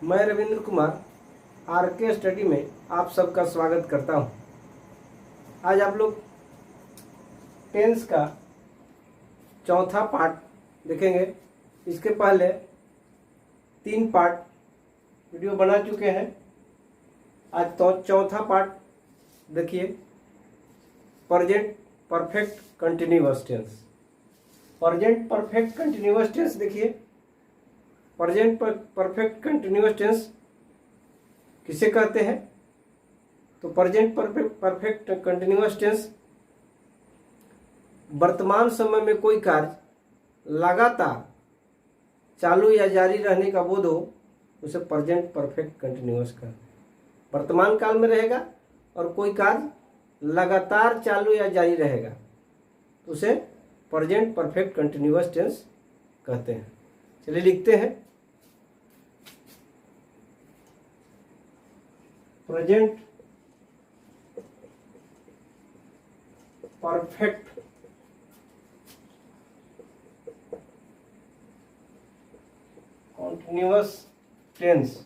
मैं रविंद्र कुमार आर के स्टडी में आप सबका स्वागत करता हूं। आज आप लोग टेंस का चौथा पार्ट देखेंगे। इसके पहले 3 पार्ट वीडियो बना चुके हैं। आज तो चौथा पार्ट देखिए, present perfect continuous tense. Present perfect continuous tense देखिए, प्रेजेंट परफेक्ट कंटिन्यूअस टेंस किसे कहते हैं? तो प्रेजेंट परफेक्ट कंटिन्यूअस टेंस वर्तमान समय में कोई कार्य लगातार चालू या जारी रहने का बोध हो, उसे प्रेजेंट परफेक्ट कंटिन्यूअस कहते हैं। वर्तमान काल में रहेगा और कोई कार्य लगातार चालू या जारी रहेगा तो उसे प्रेजेंट परफेक्ट कंटिन्यूअस टेंस कहते हैं। चलिए लिखते हैं, present perfect continuous tense.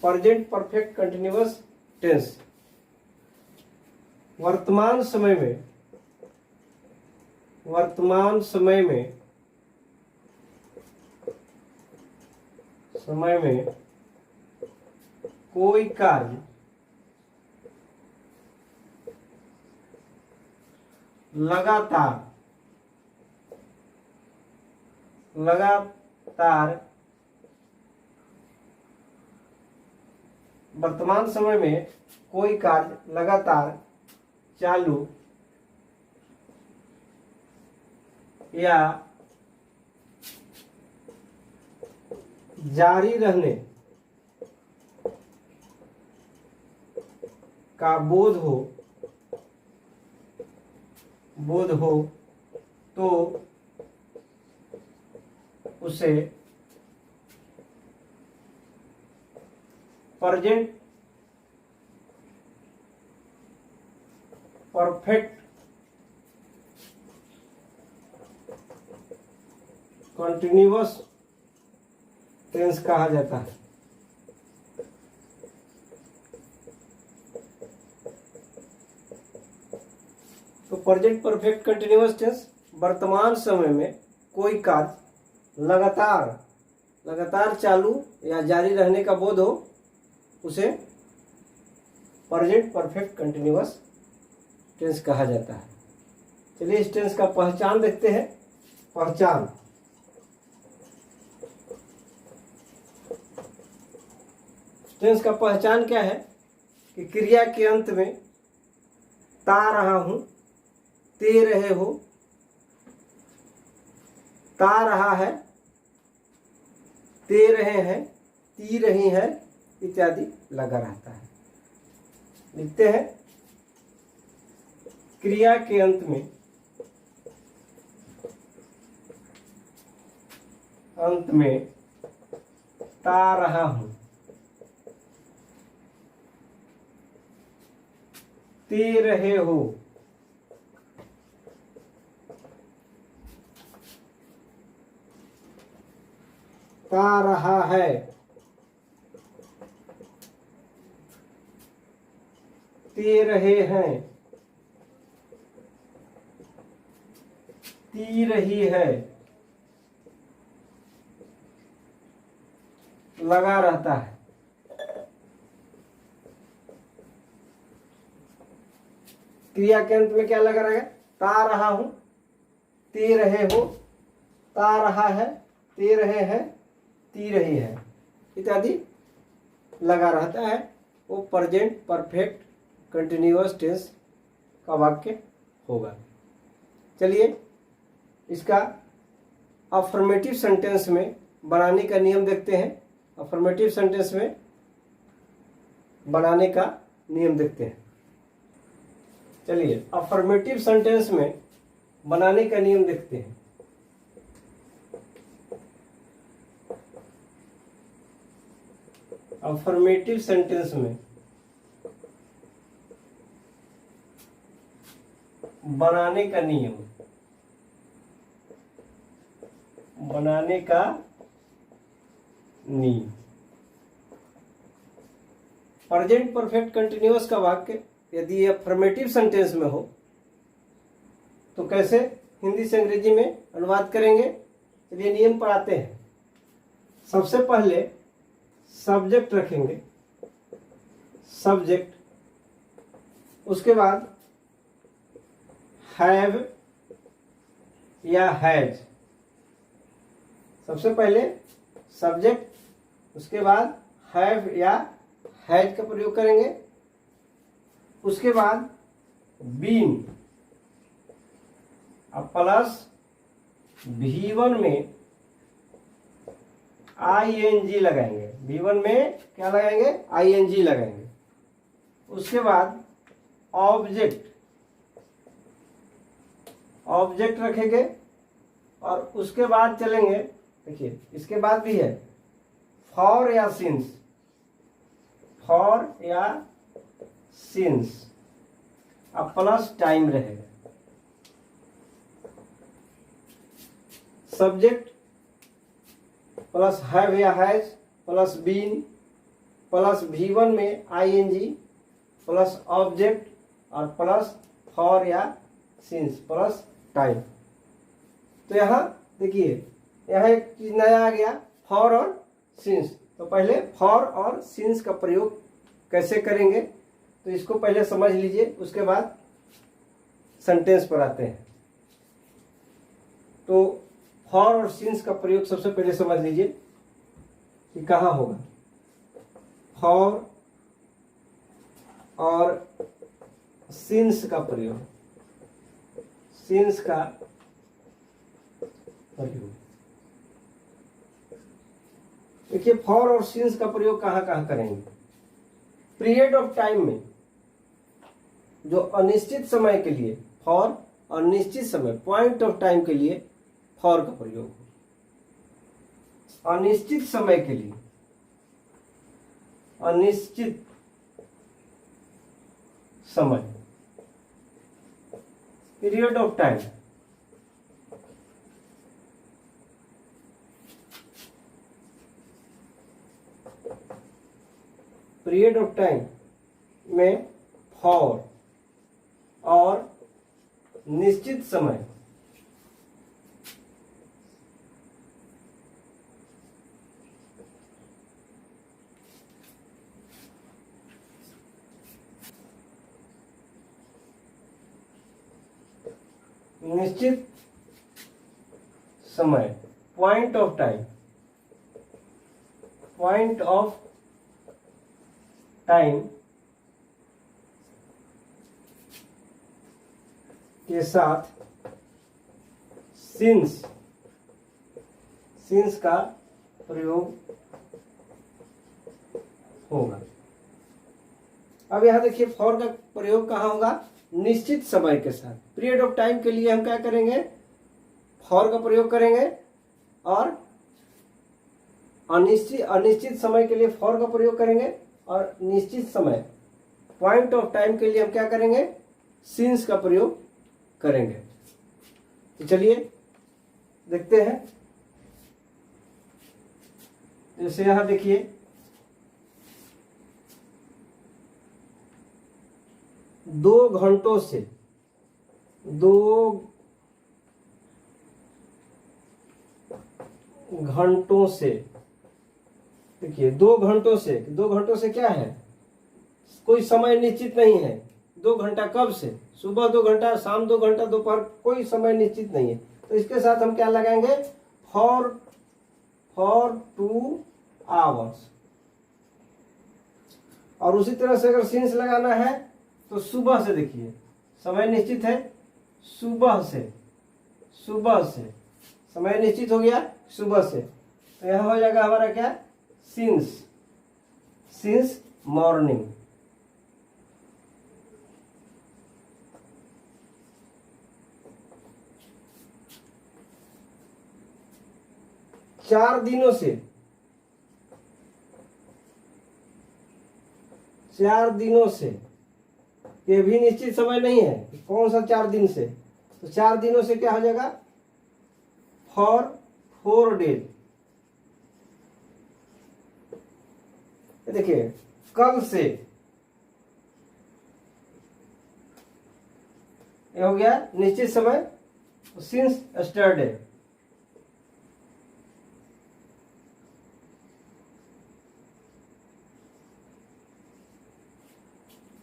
Present perfect continuous tense वर्तमान समय में कोई कार्य लगातार वर्तमान समय में कोई कार्य लगातार चालू या जारी रहने का बोध हो तो उसे प्रेजेंट परफेक्ट कंटिन्यूअस टेंस कहा जाता है। तो प्रेजेंट परफेक्ट कंटिन्यूअस टेंस वर्तमान समय में कोई कार्य लगातार चालू या जारी रहने का बोध हो, उसे प्रेजेंट परफेक्ट कंटिन्यूअस टेंस कहा जाता है। चलिए इस टेंस का पहचान देखते हैं। पहचान, टेंस का पहचान क्या है कि क्रिया के अंत में ता रहा हूं, ते रहे हो, ता रहा है, ते रहे हैं, ती रही है इत्यादि लगा रहता है। लिखते हैं, क्रिया के अंत में ता रहा हूं, ते रहे हो, ता रहा है, ते रहे हैं, ती रही है लगा रहता है। क्रिया के अंत में क्या लगा रहेगा? ता रहा हूं, ते रहे हो, ता रहा है, ते रहे हैं, ती रही है इत्यादि लगा रहता है। वो प्रेजेंट परफेक्ट कंटिन्यूअस टेंस का वाक्य होगा। चलिए इसका अफर्मेटिव सेंटेंस में बनाने का नियम देखते हैं। अफर्मेटिव सेंटेंस में बनाने का नियम देखते हैं। चलिए अफर्मेटिव सेंटेंस में बनाने का नियम देखते हैं। अफर्मेटिव सेंटेंस में बनाने का नियम, बनाने का नींव। प्रेजेंट परफेक्ट कंटिन्यूअस का वाक्य यदि ये अफर्मेटिव सेंटेंस में हो तो कैसे हिंदी से अंग्रेजी में अनुवाद करेंगे, चलिए नियम पढ़ाते हैं। सबसे पहले सब्जेक्ट रखेंगे, सब्जेक्ट, उसके बाद हैव या हैज। सबसे पहले सब्जेक्ट, उसके बाद हैव या हैज का प्रयोग करेंगे, उसके बाद बीन, अब प्लस V1 में ING लगाएंगे। V1 में क्या लगाएंगे? ING लगाएंगे। उसके बाद ऑब्जेक्ट, ऑब्जेक्ट रखेंगे और उसके बाद चलेंगे, देखिए इसके बाद भी है फॉर या सिंस, फॉर या सिंस, अब प्लस टाइम रहेगा। सब्जेक्ट प्लस हैव या has plus been plus V1 में ING प्लस ऑब्जेक्ट और प्लस फॉर या सिंस प्लस टाइम। तो यहाँ देखिए, यहाँ एक चीज नया आ गया, फॉर और सिंस। तो पहले फॉर और सिंस का प्रयोग कैसे करेंगे तो इसको पहले समझ लीजिए, उसके बाद सेंटेंस पर आते हैं। तो फॉर और सिंस का प्रयोग सबसे पहले समझ लीजिए कि कहाँ होगा। फॉर और सिंस का प्रयोग, सिंस का प्रयोग, देखिए फॉर और सिंस का प्रयोग कहाँ कहाँ करेंगे। पीरियड ऑफ टाइम में, जो अनिश्चित समय के लिए, फॉर अनिश्चित समय, पॉइंट ऑफ टाइम के लिए फॉर का प्रयोग, अनिश्चित समय के लिए, अनिश्चित समय, period of time, period of time में फॉर और निश्चित समय निश्चित समय, point of time, point of time के साथ सिंस, सिंस का प्रयोग होगा। अब यहां देखिए फॉर का प्रयोग कहां होगा? निश्चित समय के साथ। पीरियड ऑफ टाइम के लिए हम क्या करेंगे? फॉर का प्रयोग करेंगे और अनिश्चित समय के लिए फॉर का प्रयोग करेंगे और निश्चित समय, पॉइंट ऑफ टाइम के लिए हम क्या करेंगे? सिंस का प्रयोग करेंगे। तो चलिए देखते हैं। जैसे यहां देखिए 2 घंटों से, 2 घंटों से, देखिए 2 घंटों से, 2 घंटों से क्या है? कोई समय निश्चित नहीं है। 2 घंटा कब से? सुबह 2 घंटा, शाम 2 घंटा, दोपहर, कोई समय निश्चित नहीं है। तो इसके साथ हम क्या लगाएंगे? For 2 hours. और उसी तरह से अगर सिंस लगाना है तो सुबह से, देखिए समय निश्चित है, सुबह से, सुबह से समय निश्चित हो गया, सुबह से। तो यहां हो जाएगा हमारा क्या? Since, since morning. चार दिनों से, 4 दिनों से, ये भी निश्चित समय नहीं है कौन सा 4 दिन से। तो 4 दिनों से क्या हो जाएगा? For 4 days. देखिए कल से, ये हो गया निश्चित समय, सिंस यस्टरडे।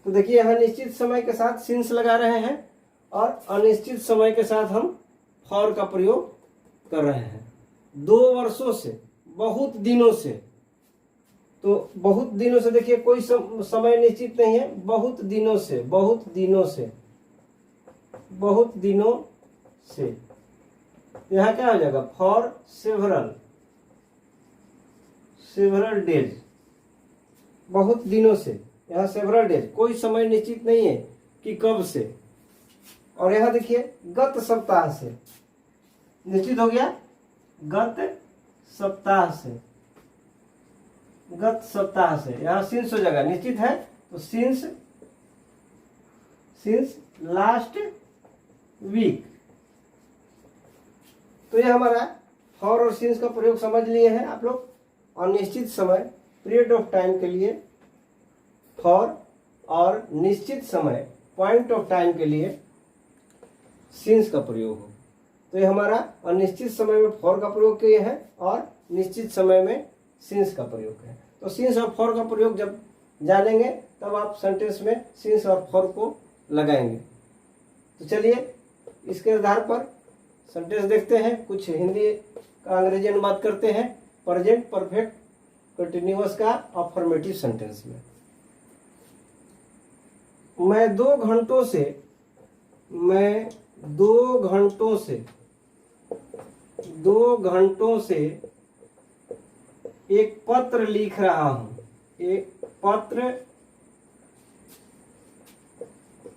तो देखिए यहां निश्चित समय के साथ सिंस लगा रहे हैं और अनिश्चित समय के साथ हम फॉर का प्रयोग कर रहे हैं। 2 वर्षों से, बहुत दिनों से, तो बहुत दिनों से देखिए कोई समय निश्चित नहीं है, बहुत दिनों से, बहुत दिनों से, बहुत दिनों से। यहां क्या हो जाएगा, फॉर सेवरल, सेवरल डेज, बहुत दिनों से। यहाँ सेवरल डेज, कोई समय निश्चित नहीं है कि कब से। और यहाँ देखिए गत सप्ताह से, निश्चित हो गया गत सप्ताह से, गत सप्ताह से। यहाँ सिंस हो जाएगा, निश्चित है तो सिंस, सिंस लास्ट वीक। तो ये हमारा फॉर और सिंस का प्रयोग समझ लिए हैं आप लोग। अनिश्चित समय, पीरियड ऑफ टाइम के लिए फॉर, और निश्चित समय, पॉइंट ऑफ टाइम के लिए सिंस का प्रयोग हो। तो ये हमारा अनिश्चित समय में फॉर का प्रयोग किए हैं और निश्चित समय में सिंस का प्रयोग है। तो सिंस और फॉर का प्रयोग जब जानेंगे तब आप सेंटेंस में सिंस और फॉर को लगाएंगे। तो चलिए इसके आधार पर सेंटेंस देखते हैं, कुछ हिंदी का अंग्रेजी अनुवाद करते हैं प्रेजेंट परफेक्ट कंटिन्यूअस का अफर्मेटिव सेंटेंस में। मैं 2 घंटों से, मैं 2 घंटों से, 2 घंटों से एक पत्र लिख रहा हूं, एक पत्र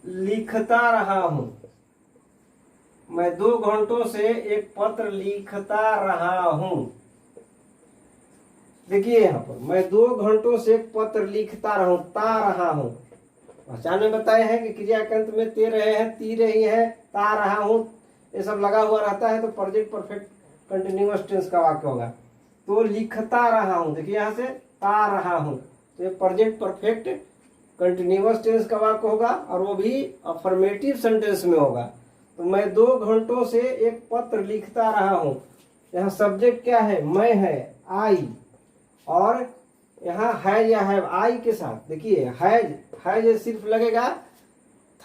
लिखता रहा हूं। मैं 2 घंटों से एक पत्र लिखता रहा हूं। देखिए यहां पर मैं 2 घंटों से एक पत्र लिखता रहा हूं। पहचान में बताए हैं कि क्रिया के अंत में ते रहे हैं, ती रही है, ता रहा हूं, ये सब लगा हुआ रहता है तो प्रेजेंट परफेक्ट कंटिन्यूअस टेंस का वाक्य होगा। तो लिखता रहा हूं, देखिए यहां से ता रहा हूं, तो ये प्रेजेंट परफेक्ट कंटिन्यूअस टेंस का वाक्य होगा और वो भी अफर्मेटिव सेंटेंस में होगा। तो मैं 2 घंटों से एक पत्र लिखता रहा हूं। यहाँ सब्जेक्ट क्या है, मैं है, आई, और यहाँ हैज या हैव, आई के साथ देखिए हैज, हैज सिर्फ लगेगा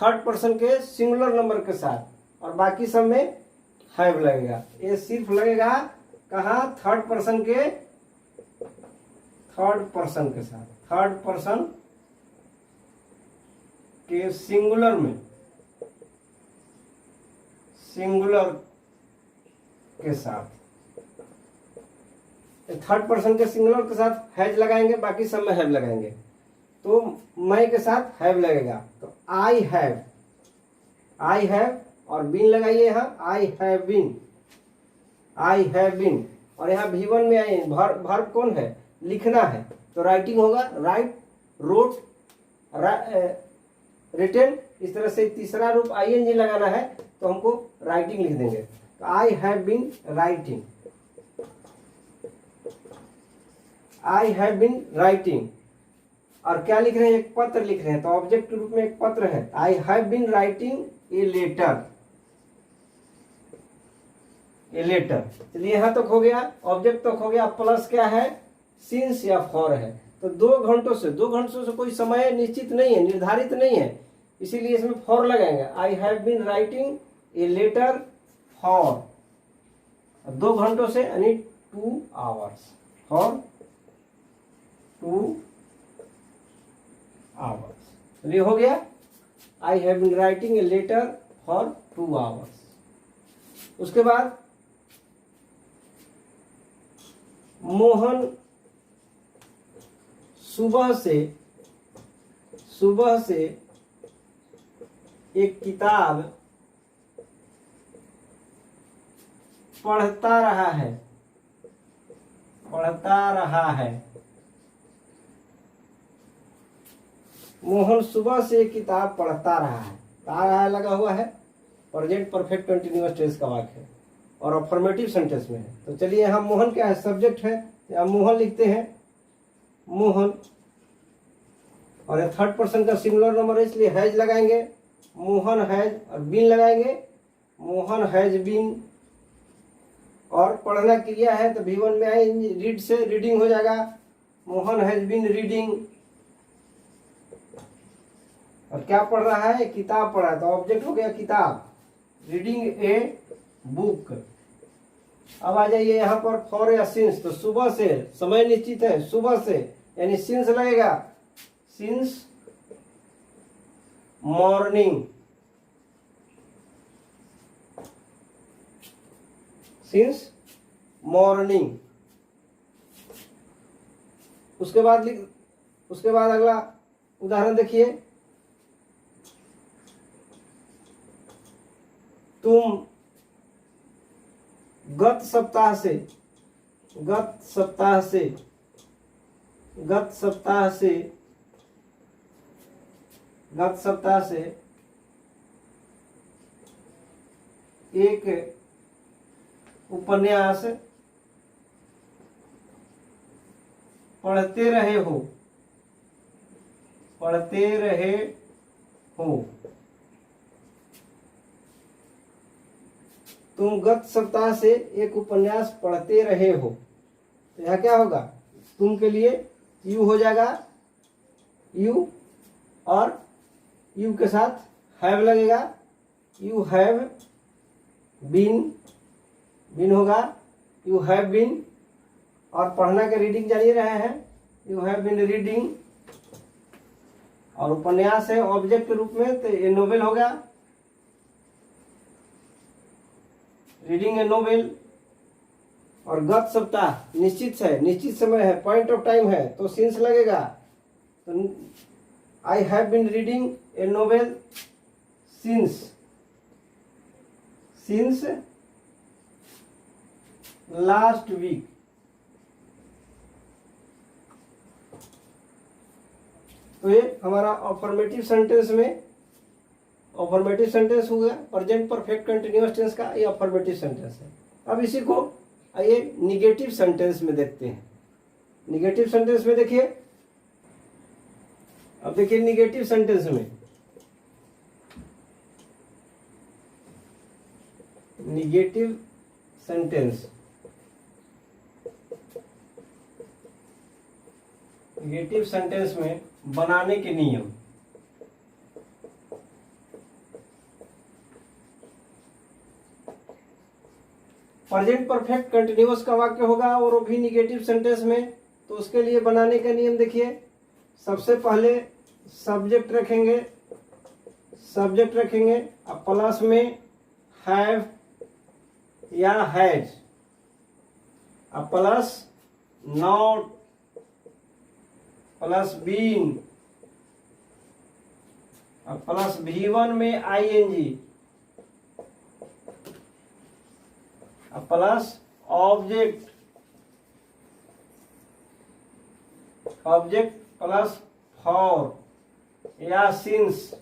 थर्ड पर्सन के सिंगुलर नंबर के साथ और बाकी सब में हैव लगेगा। ये सिर्फ लगेगा कहाँ, थर्ड पर्सन के, थर्ड पर्सन के साथ, थर्ड पर्सन के सिंगुलर में, सिंगुलर के साथ, थर्ड पर्सन के सिंगुलर के साथ हैज लगाएंगे, बाकी सब में हैव लगाएंगे। तो मैं के साथ हैव लगेगा, तो आई हैव, आई हैव, और बीन लगाइए यहाँ, I have been, I have been. और यहाँ V1 में आइए, वर्ब कौन है, लिखना है, तो राइटिंग होगा, राइट, रोट, रिटन। इस तरह से तीसरा रूप ING लगाना है तो हमको राइटिंग लिख देंगे। तो I have been writing, I have been writing. और क्या लिख रहे हैं, एक पत्र लिख रहे हैं, तो ऑब्जेक्ट के रूप में एक पत्र है, I have been writing a letter, a letter. चलिए यहां तक हो गया, ऑब्जेक्ट तक हो गया, प्लस क्या है, सिंस या फॉर है। तो 2 घंटों से, 2 घंटों से कोई समय निश्चित नहीं है, निर्धारित नहीं है, इसीलिए इसमें फॉर लगाएंगे। I have been writing a letter for 2 घंटों से, यानी 2 आवर्स, फॉर 2 आवर्स। चलिए हो गया, I have been writing a letter for 2 hours. उसके बाद मोहन सुबह से एक किताब पढ़ता रहा है, पढ़ता रहा है। मोहन सुबह से एक किताब पढ़ता रहा है, रहा है लगा हुआ है, प्रेजेंट परफेक्ट कंटिन्यूअस टेंस का वाक्य है। और अफर्मेटिव सेंटेंस में है। तो चलिए यहाँ मोहन क्या है, सब्जेक्ट है, यहाँ मोहन लिखते हैं, मोहन, और ये थर्ड पर्सन का सिंगुलर नंबर है इसलिए हैज लगाएंगे, मोहन हैज, और बीन लगाएंगे, मोहन हैज बीन। और पढ़ना क्रिया है तो V1 में आए, रीड से रीडिंग हो जाएगा, मोहन हैज बीन रीडिंग। और क्या पढ़ रहा है, किताब पढ़ रहा है, तो ऑब्जेक्ट हो गया किताब, रीडिंग ए बुक। अब आ जाइए यहाँ पर फॉर या सिंस, तो सुबह से, समय निश्चित है, सुबह से, यानी सिंस लगेगा, सिंस मॉर्निंग, सिंस मॉर्निंग। उसके बाद अगला उदाहरण देखिए, तुम गत सप्ताह से एक उपन्यास पढ़ते रहे हो। तुम गत सप्ताह से एक उपन्यास पढ़ते रहे हो, तो यहाँ क्या होगा, तुम के लिए यू हो जाएगा, यू, और यू के साथ हैव लगेगा, यू हैव बीन होगा, यू हैव बीन। और पढ़ना के रीडिंग जानिए रहे हैं, यू हैव बीन रीडिंग। और उपन्यास है ऑब्जेक्ट के रूप में, तो ये नोवेल होगा, रीडिंग ए नोवेल। और गत सप्ताह निश्चित है, निश्चित समय है, पॉइंट ऑफ टाइम है, तो सिंस लगेगा, तो I have been reading a novel since last week. तो ये हमारा अफर्मेटिव सेंटेंस में, अफर्मेटिव सेंटेंस हो गया, प्रेजेंट परफेक्ट कंटिन्यूअस टेंस का ये अफर्मेटिव सेंटेंस है। अब इसी को आइए निगेटिव सेंटेंस में देखते हैं। निगेटिव सेंटेंस में देखिए, अब देखिए निगेटिव सेंटेंस में, निगेटिव सेंटेंस में बनाने के नियम। प्रेजेंट परफेक्ट कंटिन्यूअस का वाक्य होगा और वो भी निगेटिव सेंटेंस में, तो उसके लिए बनाने का नियम देखिए। सबसे पहले सब्जेक्ट रखेंगे, अब प्लस में हैव या हैज, अब प्लस नॉट, प्लस बीन, अब प्लस V1 में ING, अब प्लस ऑब्जेक्ट प्लस फॉर या सिंस,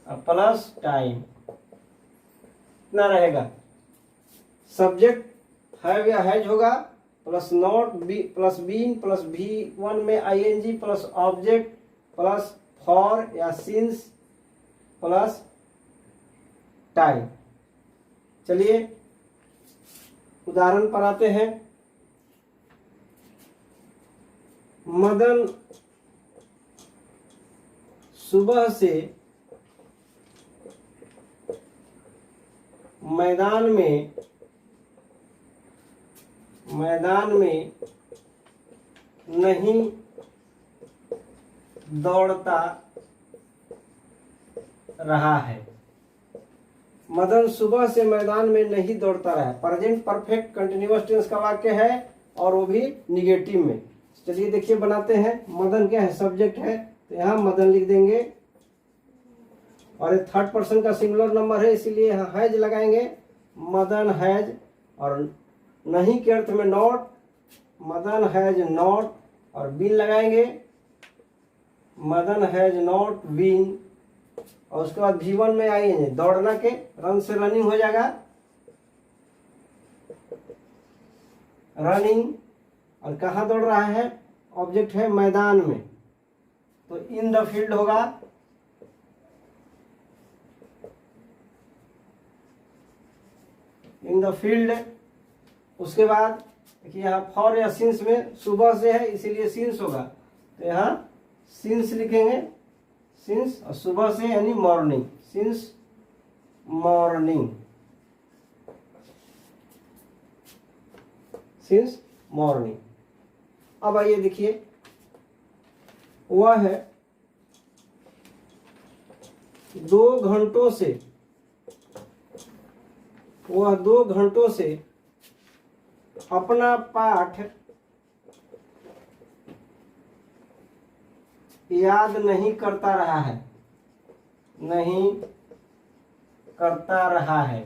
अब प्लस टाइम। इतना रहेगा। सब्जेक्ट हैव या हैज होगा, plus not, plus been, plus V1 में ING, plus object, plus for या सिंस, प्लस टाइम। चलिए उदाहरण पर आते हैं। मदन सुबह से मैदान में नहीं दौड़ता रहा है। मदन सुबह से मैदान में नहीं दौड़ता रहा है, प्रेजेंट परफेक्ट कंटिन्यूअस टेंस का वाक्य है और वो भी निगेटिव में। चलिए देखिए बनाते हैं। मदन क्या है, सब्जेक्ट है, तो यहाँ मदन लिख देंगे और ये थर्ड पर्सन का सिंगुलर नंबर है इसीलिए यहाँ हैज लगाएंगे, मदन हैज। और नहीं के अर्थ में नॉट, मदन हैज नॉट, और बीन लगाएंगे, मदन हैज नॉट बीन। और उसके बाद V1 में आएंगे, दौड़ना के रन से रनिंग हो जाएगा, रनिंग, और कहाँ दौड़ रहा है, ऑब्जेक्ट है मैदान में, तो इन द फील्ड होगा, इन द फील्ड। उसके बाद देखिए यहाँ फॉर या सिंस में सुबह से है इसीलिए सिंस होगा, तो यहाँ सिंस लिखेंगे, सिंस, और सुबह से यानी morning, since morning, since morning. अब आइए देखिए, वह है 2 घंटों से, वह 2 घंटों से अपना पाठ याद नहीं करता रहा है, नहीं करता रहा है।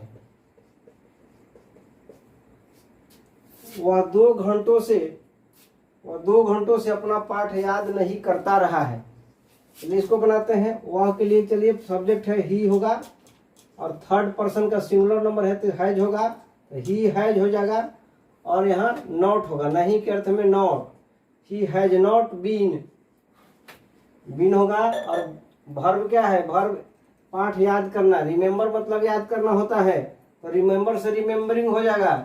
वह 2 घंटों से, वह 2 घंटों से अपना पाठ याद नहीं करता रहा है। चलिए इसको बनाते हैं। वह के लिए चलिए सब्जेक्ट है ही होगा, और थर्ड पर्सन का सिंगुलर नंबर है तो हैज होगा, तो ही हैज हो जाएगा, और यहाँ नॉट होगा, नहीं के अर्थ में not, he has not been, been होगा। और वर्ब क्या है, वर्ब पाठ याद करना, रिमेम्बर मतलब याद करना होता है, तो रिमेम्बर से रिमेम्बरिंग हो जाएगा,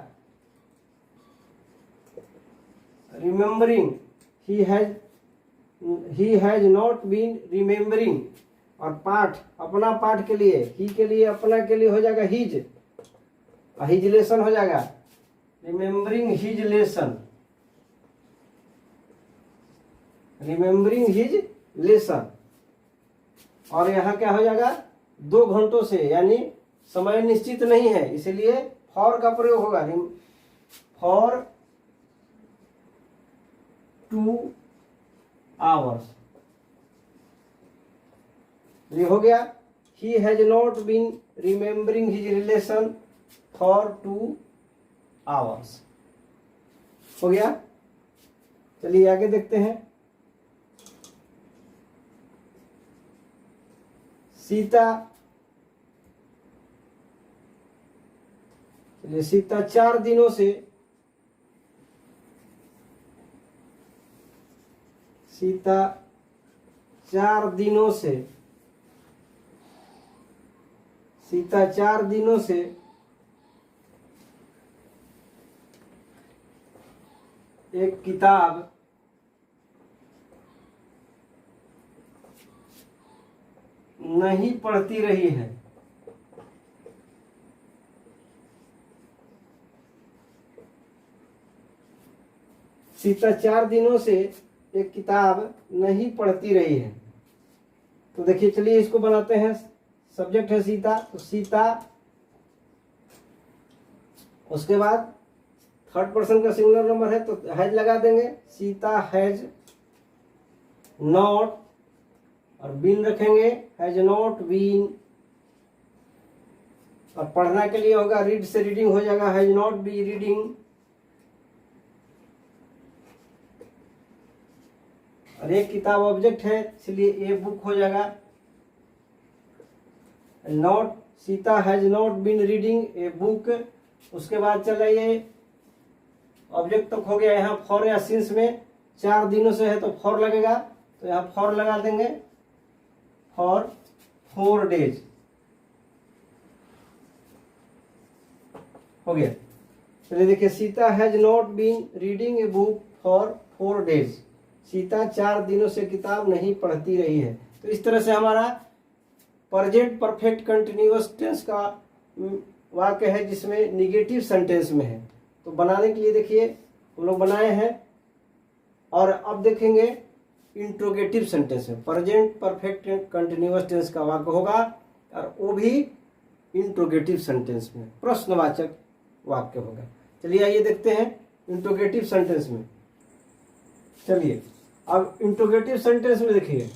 remembering, he has not been remembering. और पाठ, अपना पाठ के लिए, ही के लिए, अपना के लिए हो जाएगा हिज, हिज लेसन हो जाएगा, remembering his lesson, remembering his lesson. और यहाँ क्या हो जाएगा, 2 घंटों से, यानी समय निश्चित नहीं है इसलिए फॉर का प्रयोग होगा, फॉर 2 आवर्स। ये हो गया, he has not been remembering his relation for 2 hours. हो गया। चलिए आगे देखते हैं। सीता, चलिए सीता 4 दिनों से, सीता 4 दिनों से, सीता 4 दिनों से एक किताब नहीं पढ़ती रही है। सीता 4 दिनों से एक किताब नहीं पढ़ती रही है। तो देखिए चलिए इसको बनाते हैं। सब्जेक्ट है सीता, तो सीता, उसके बाद थर्ड पर्सन का सिंगुलर नंबर है तो हैज लगा देंगे, सीता हैज नॉट, और बीन रखेंगे, हैज नॉट बीन। और पढ़ना के लिए होगा, रीड से रीडिंग हो जाएगा, हैज नॉट बी रीडिंग। और एक किताब ऑब्जेक्ट है इसलिए ए बुक हो जाएगा। Not, Sita has not been reading a book. उसके बाद चले ये ऑब्जेक्ट तक हो गया। यहाँ फॉर या सिंस में 4 दिनों से है तो फॉर लगेगा, तो यहाँ फॉर लगा देंगे, फॉर 4 डेज। हो गया। चलिए देखिए, Sita has not been reading a book for 4 days. Sita 4 दिनों से किताब नहीं पढ़ती रही है। तो इस तरह से हमारा प्रेजेंट परफेक्ट कंटिन्यूअस टेंस का वाक्य है जिसमें निगेटिव सेंटेंस में है। तो बनाने के लिए देखिए हम लोग बनाए हैं, और अब देखेंगे इंट्रोगेटिव सेंटेंस में। प्रेजेंट परफेक्ट कंटिन्यूअस टेंस का वाक्य होगा, और वो भी इंट्रोगेटिव सेंटेंस में, प्रश्नवाचक वाक्य होगा। चलिए आइए देखते हैं इंट्रोगेटिव सेंटेंस में। चलिए अब इंट्रोगेटिव सेंटेंस में देखिए,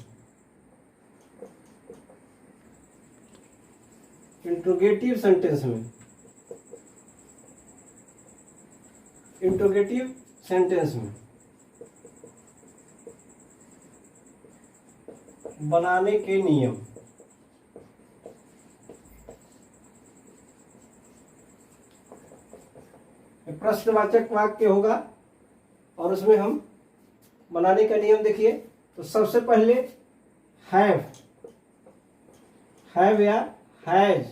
इंट्रोगेटिव सेंटेंस में, इंट्रोगेटिव सेंटेंस में बनाने के नियम। प्रश्नवाचक वाक्य होगा और उसमें हम बनाने का नियम देखिए। तो सबसे पहले हैव या हैज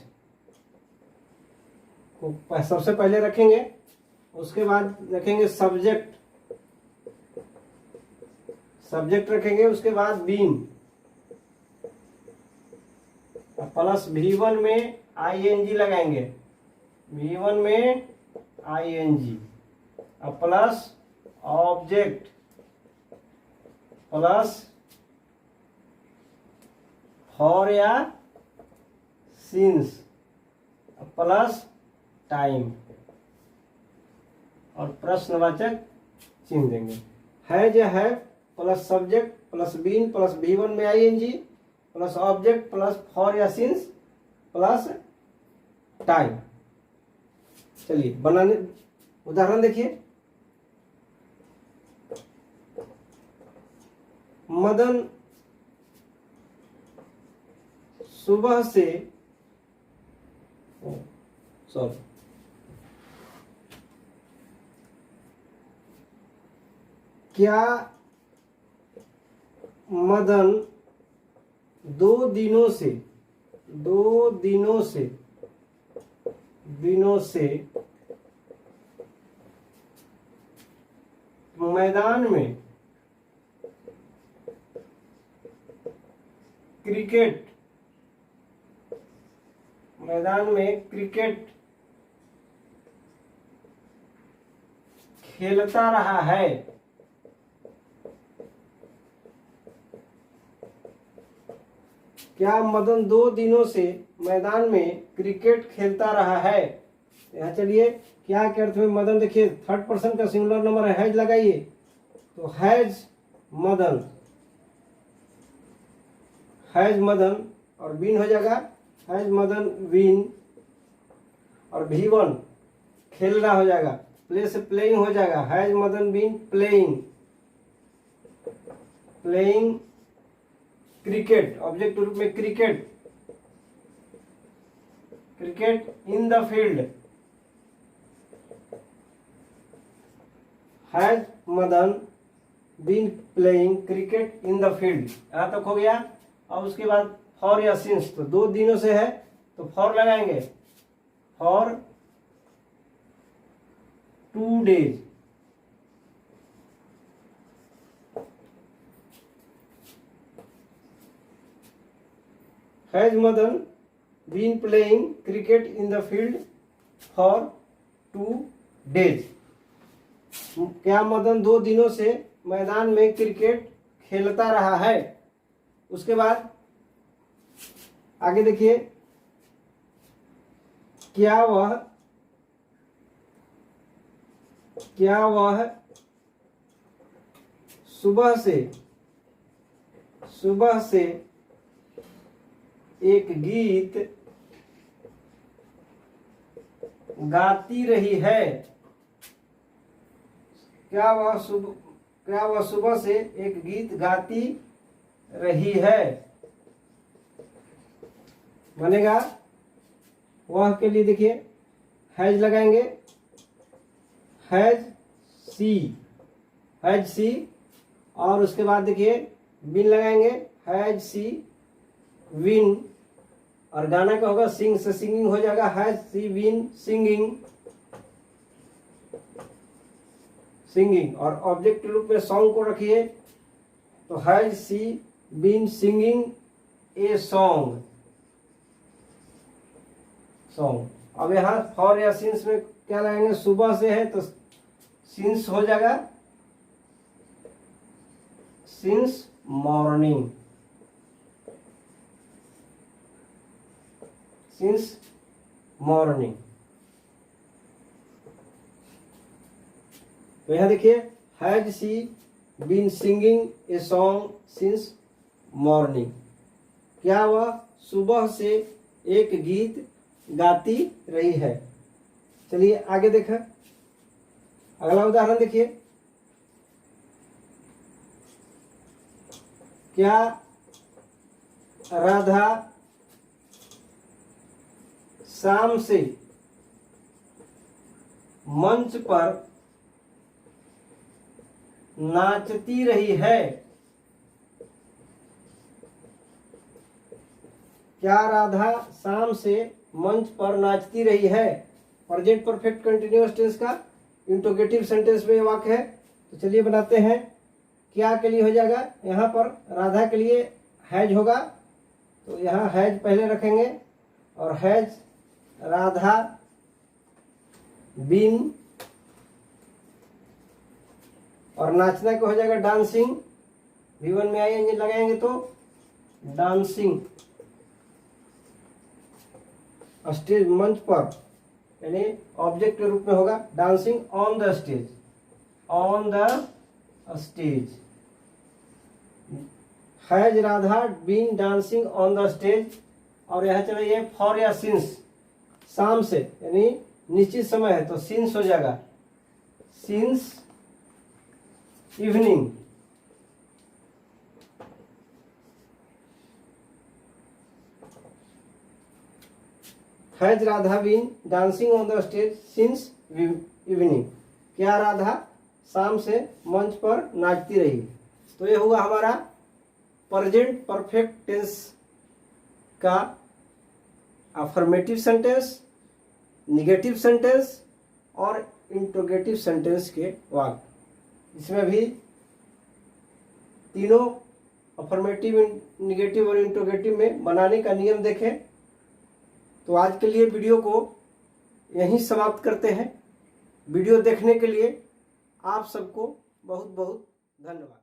को सबसे पहले रखेंगे, उसके बाद रखेंगे सब्जेक्ट रखेंगे, उसके बाद बीन प्लस V1 में ing लगाएंगे, V1 में ing plus object plus for या सिंस प्लस टाइम और प्रश्नवाचक चिन्ह देंगे। हैज या have plus subject plus been plus V1 में ing plus object plus for या सिंस प्लस टाइम। चलिए बनाने उदाहरण देखिए। मदन सुबह से क्या मदन दो दिनों से मैदान में क्रिकेट खेलता रहा है। क्या मदन 2 दिनों से मैदान में क्रिकेट खेलता रहा है। यहाँ चलिए क्या के अर्थ में मदन, देखिए थर्ड पर्सन का सिंगुलर नंबर है, हैज लगाइए तो हैज मदन और बीन हो जाएगा हैज मदन बीन और V1 खेलना हो जाएगा, प्ले से प्लेइंग हो जाएगा, has Madan been playing cricket, object रूप में cricket in the field, has Madan been playing cricket in the field. यहां तक हो गया। और उसके बाद फॉर या सिंस, तो 2 दिनों से है तो फॉर लगाएंगे, for 2 days, has Madan been playing cricket in the field for 2 days। क्या मदन 2 दिनों से मैदान में क्रिकेट खेलता रहा है। उसके बाद आगे देखिए, क्या वह सुबह से एक गीत गाती रही है। क्या वह सुबह से एक गीत गाती रही है बनेगा। वह के लिए देखिए हैज लगाएंगे, हैज सी और उसके बाद देखिए बिन लगाएंगे, हैज सी विन और गाना का होगा सिंग से सिंगिंग हो जाएगा, हैज सी विन सिंगिंग और ऑब्जेक्ट रूप में सॉन्ग को रखिए तो has she been singing a song. अब यहाँ फॉर या सिंस में क्या लगाएंगे, सुबह से है तो सिंस हो जाएगा, सिंस मॉर्निंग, तो यहाँ देखिए has she been singing a song since morning. क्या वह सुबह से एक गीत गाती रही है। चलिए आगे देखा, अगला उदाहरण देखिए। क्या राधा शाम से मंच पर नाचती रही है। क्या राधा शाम से मंच पर नाचती रही है। प्रेजेंट परफेक्ट कंटिन्यूअस टेंस का इंट्रोगेटिव सेंटेंस में वाक्य है। तो चलिए बनाते हैं। क्या के लिए हो जाएगा, यहाँ पर राधा के लिए हैज होगा, तो यहाँ हैज पहले रखेंगे और हैज राधा बीन, और नाचना को हो जाएगा डांसिंग। V1 में आई एंजल लगाएंगे तो डांसिंग स्टेज, मंच पर, यानी ऑब्जेक्ट के रूप में होगा dancing on the stage, on the stage. Has Radha been dancing on the stage. और यह चलिए फॉर या सिंस, शाम से यानी निश्चित समय है तो सिंस हो जाएगा, since evening. Has Radha been dancing on the stage since evening. क्या राधा शाम से मंच पर नाचती रही। तो ये हुआ हमारा प्रेजेंट परफेक्ट टेंस का अफर्मेटिव सेंटेंस, निगेटिव सेंटेंस और इंट्रोगेटिव सेंटेंस के वाक्य। इसमें भी तीनों अफर्मेटिव, निगेटिव और इंट्रोगेटिव में बनाने का नियम देखें। तो आज के लिए वीडियो को यहीं समाप्त करते हैं। वीडियो देखने के लिए आप सबको बहुत बहुत धन्यवाद।